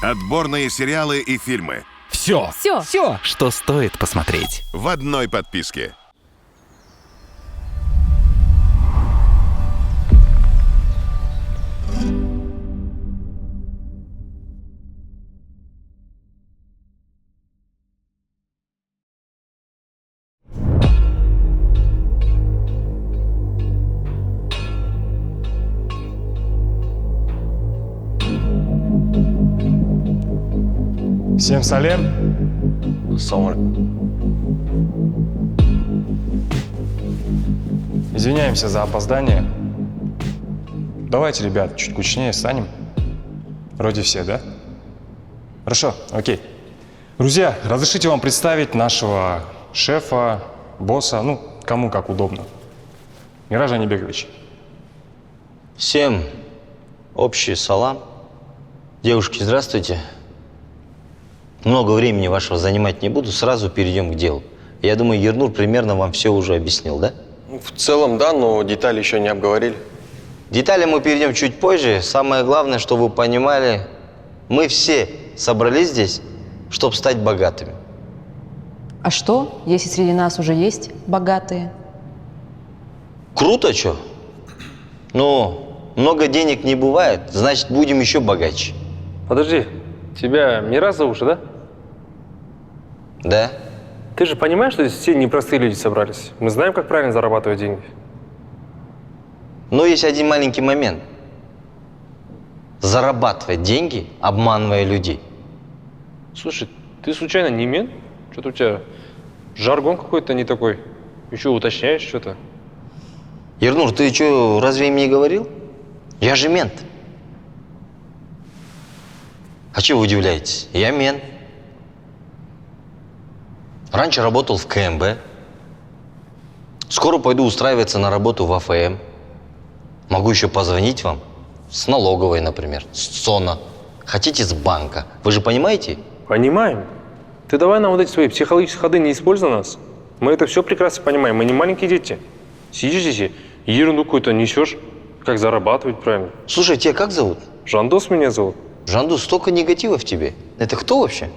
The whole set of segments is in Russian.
Отборные сериалы и фильмы Все, что стоит посмотреть. в одной подписке. Всем салем. Извиняемся за опоздание. Давайте, ребят, чуть кучнее станем. Вроде все, да? Хорошо, окей. Друзья, разрешите вам представить нашего шефа, босса, ну, кому как удобно. Мираж Анибекович. Всем общий салам. Девушки, здравствуйте. Много времени вашего занимать не буду, сразу перейдем к делу. Я думаю, Ернур примерно вам все уже объяснил, да? В целом, да, но детали еще не обговорили. К деталям мы перейдем чуть позже. Самое главное, чтобы вы понимали, мы все собрались здесь, чтобы стать богатыми. А что, если среди нас уже есть богатые? Круто, что? Но много денег не бывает, значит, будем еще богаче. Подожди, тебя Мирас зовут, да? Да? Ты же понимаешь, что здесь все непростые люди собрались? Мы знаем, как правильно зарабатывать деньги. Но есть один маленький момент. Зарабатывать деньги, обманывая людей. Слушай, ты случайно не мент? Что-то у тебя жаргон какой-то не такой. Еще уточняешь что-то. Ернур, ты что, разве им не говорил? Я же мент. А чего вы удивляетесь? Я мент. Раньше работал в КМБ. Скоро пойду устраиваться на работу в АФМ. Могу еще позвонить вам. С налоговой, например, с СОНа. Хотите, с банка. Вы же понимаете? Понимаем. Ты давай нам вот эти свои психологические ходы не используй нас. Мы это все прекрасно понимаем. Мы не маленькие дети. Сидишь здесь и ерунду какую-то несешь. Как зарабатывать правильно. Слушай, тебя как зовут? Жандос меня зовут. Жандус, столько негатива в тебе. Это кто вообще?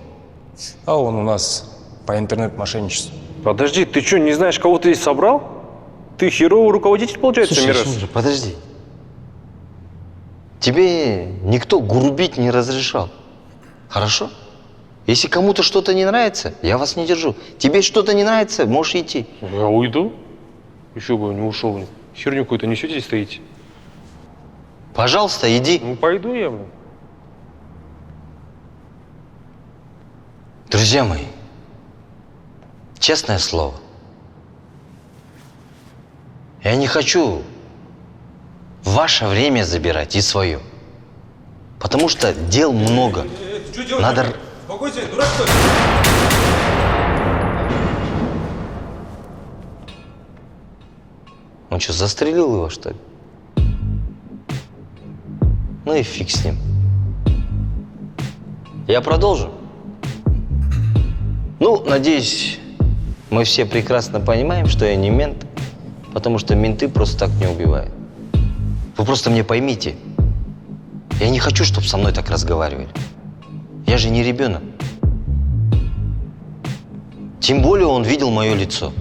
А он у нас по интернет-мошенничеству. Подожди, ты что, не знаешь, кого ты здесь собрал? Ты херовый руководитель, получается, Мирас? Слушай, подожди. Тебе никто грубить не разрешал. Хорошо? Если кому-то что-то не нравится, я вас не держу. Тебе что-то не нравится, можешь идти. Я уйду. Еще бы не ушел. Херню какую-то несете здесь стоите. Пожалуйста, иди. Ну, пойду я, блин. Друзья мои, честное слово, я не хочу ваше время забирать и свое. Потому что дел много. Надо... Успокойся, дурак что ли? Он что, застрелил его, что ли? Ну и фиг с ним. Я продолжу. Ну, надеюсь, мы все прекрасно понимаем, что я не мент, потому что менты просто так не убивают. Вы просто мне поймите, я не хочу, чтобы со мной так разговаривали. Я же не ребенок. Тем более он видел мое лицо.